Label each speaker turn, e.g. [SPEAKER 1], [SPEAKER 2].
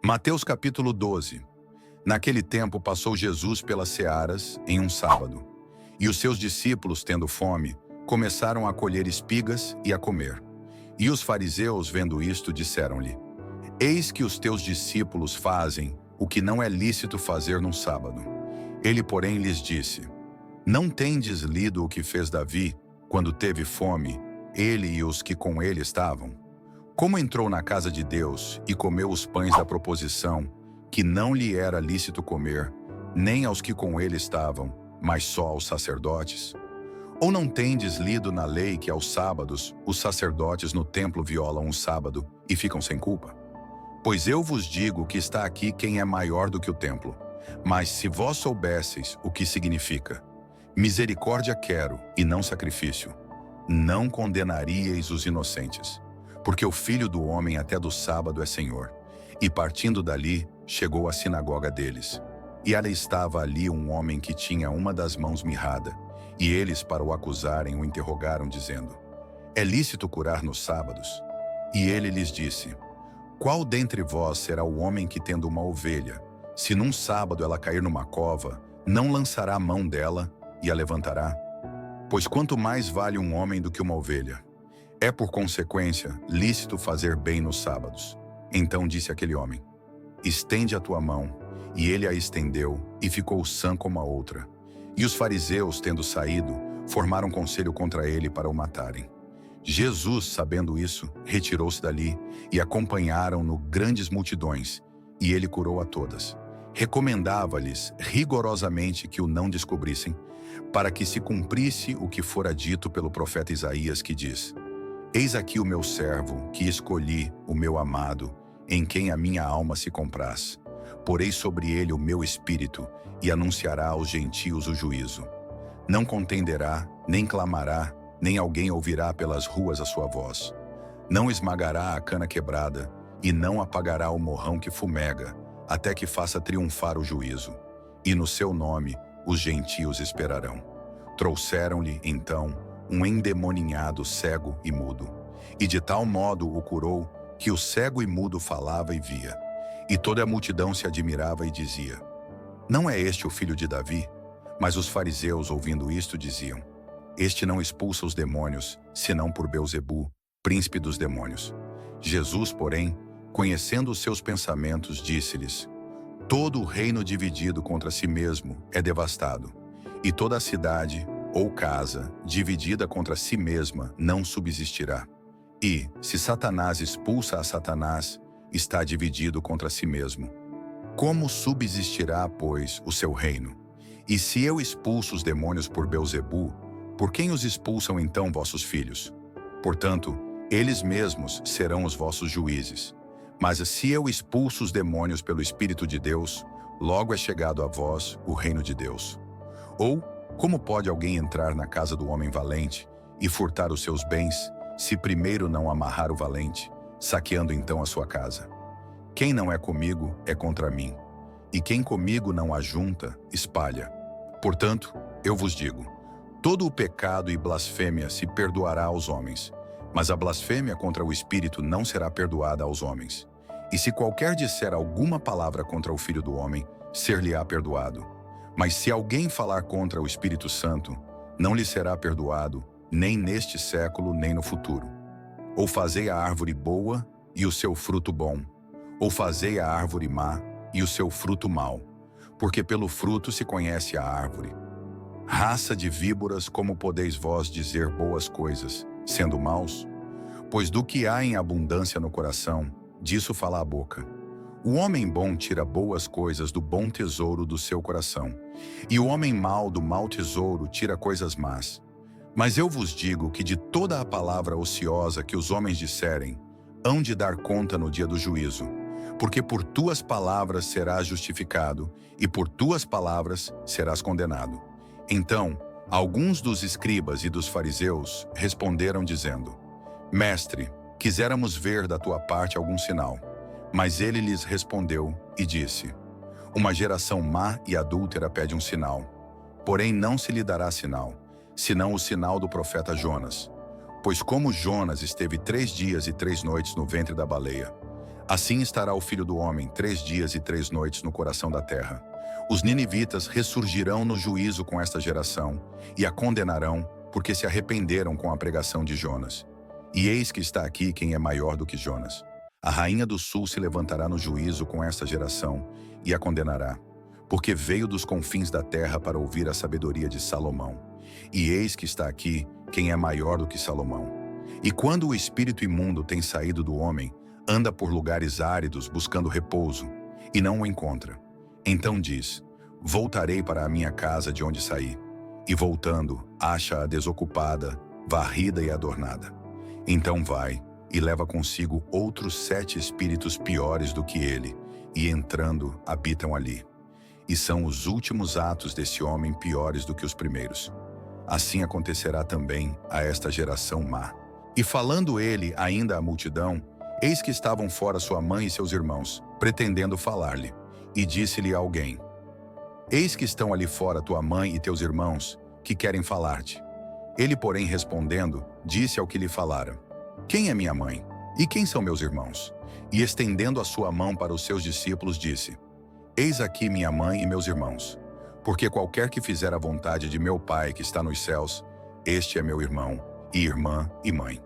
[SPEAKER 1] Mateus capítulo 12. Naquele tempo passou Jesus pelas searas em um sábado, e os seus discípulos, tendo fome, começaram a colher espigas e a comer. E os fariseus, vendo isto, disseram-lhe: Eis que os teus discípulos fazem o que não é lícito fazer num sábado. Ele, porém, lhes disse: Não tendes lido o que fez Davi, quando teve fome, ele e os que com ele estavam? Como entrou na casa de Deus e comeu os pães da proposição, que não lhe era lícito comer, nem aos que com ele estavam, mas só aos sacerdotes? Ou não tendes lido na lei que aos sábados os sacerdotes no templo violam o sábado e ficam sem culpa? Pois eu vos digo que está aqui quem é maior do que o templo. Mas se vós soubesseis o que significa: misericórdia quero e não sacrifício, não condenaríeis os inocentes. Porque o Filho do Homem até do sábado é Senhor. E partindo dali, chegou à sinagoga deles. E ali estava ali um homem que tinha uma das mãos mirrada. E eles, para o acusarem, o interrogaram, dizendo: É lícito curar nos sábados? E ele lhes disse: Qual dentre vós será o homem que, tendo uma ovelha, se num sábado ela cair numa cova, não lançará a mão dela e a levantará? Pois quanto mais vale um homem do que uma ovelha? É, por consequência, lícito fazer bem nos sábados. Então disse aquele homem: Estende a tua mão. E ele a estendeu, e ficou sã como a outra. E os fariseus, tendo saído, formaram conselho contra ele para o matarem. Jesus, sabendo isso, retirou-se dali, e acompanharam-no grandes multidões, e ele curou a todas. Recomendava-lhes rigorosamente que o não descobrissem, para que se cumprisse o que fora dito pelo profeta Isaías, que diz: Eis aqui o meu servo, que escolhi, o meu amado, em quem a minha alma se compraz. Porei sobre ele o meu espírito, e anunciará aos gentios o juízo. Não contenderá, nem clamará, nem alguém ouvirá pelas ruas a sua voz. Não esmagará a cana quebrada, e não apagará o morrão que fumega, até que faça triunfar o juízo. E no seu nome os gentios esperarão. Trouxeram-lhe, então, um endemoninhado cego e mudo. E de tal modo o curou, que o cego e mudo falava e via. E toda a multidão se admirava e dizia: Não é este o filho de Davi? Mas os fariseus, ouvindo isto, diziam: Este não expulsa os demônios, senão por Beelzebu, príncipe dos demônios. Jesus, porém, conhecendo os seus pensamentos, disse-lhes: Todo o reino dividido contra si mesmo é devastado, e toda a cidade ou casa dividida contra si mesma não subsistirá. E, se Satanás expulsa a Satanás, está dividido contra si mesmo. Como subsistirá, pois, o seu reino? E se eu expulso os demônios por Beelzebu, por quem os expulsam então vossos filhos? Portanto, eles mesmos serão os vossos juízes. Mas se eu expulso os demônios pelo Espírito de Deus, logo é chegado a vós o reino de Deus. Ou, como pode alguém entrar na casa do homem valente e furtar os seus bens, se primeiro não amarrar o valente, saqueando então a sua casa? Quem não é comigo é contra mim, e quem comigo não ajunta, espalha. Portanto, eu vos digo: todo o pecado e blasfêmia se perdoará aos homens, mas a blasfêmia contra o Espírito não será perdoada aos homens. E se qualquer disser alguma palavra contra o Filho do Homem, ser-lhe-á perdoado. Mas se alguém falar contra o Espírito Santo, não lhe será perdoado, nem neste século, nem no futuro. Ou fazei a árvore boa e o seu fruto bom, ou fazei a árvore má e o seu fruto mau, porque pelo fruto se conhece a árvore. Raça de víboras, como podeis vós dizer boas coisas, sendo maus? Pois do que há em abundância no coração, disso fala a boca. O homem bom tira boas coisas do bom tesouro do seu coração, e o homem mau do mau tesouro tira coisas más. Mas eu vos digo que de toda a palavra ociosa que os homens disserem, hão de dar conta no dia do juízo, porque por tuas palavras serás justificado, e por tuas palavras serás condenado. Então, alguns dos escribas e dos fariseus responderam dizendo: Mestre, quiséramos ver da tua parte algum sinal. Mas ele lhes respondeu e disse: Uma geração má e adúltera pede um sinal. Porém não se lhe dará sinal, senão o sinal do profeta Jonas. Pois como Jonas esteve 3 dias e 3 noites no ventre da baleia, Assim estará o Filho do Homem 3 dias e 3 noites no coração da terra. Os ninivitas ressurgirão no juízo com esta geração e a condenarão, porque se arrependeram com a pregação de Jonas. E eis que está aqui quem é maior do que Jonas. A rainha do sul se levantará no juízo com esta geração e a condenará, porque veio dos confins da terra para ouvir a sabedoria de Salomão. E eis que está aqui quem é maior do que Salomão. E quando o espírito imundo tem saído do homem, anda por lugares áridos buscando repouso, e não o encontra. Então diz: voltarei para a minha casa de onde saí. E voltando, acha-a desocupada, varrida e adornada. Então vai e leva consigo outros 7 espíritos piores do que ele, e entrando, habitam ali. E são os últimos atos desse homem piores do que os primeiros. Assim acontecerá também a esta geração má. E falando ele ainda à multidão, eis que estavam fora sua mãe e seus irmãos, pretendendo falar-lhe. E disse-lhe alguém: eis que estão ali fora tua mãe e teus irmãos, que querem falar-te. Ele, porém, respondendo, disse ao que lhe falara: quem é minha mãe? E quem são meus irmãos? E estendendo a sua mão para os seus discípulos, disse: eis aqui minha mãe e meus irmãos. Porque qualquer que fizer a vontade de meu Pai que está nos céus, este é meu irmão, e irmã, e mãe.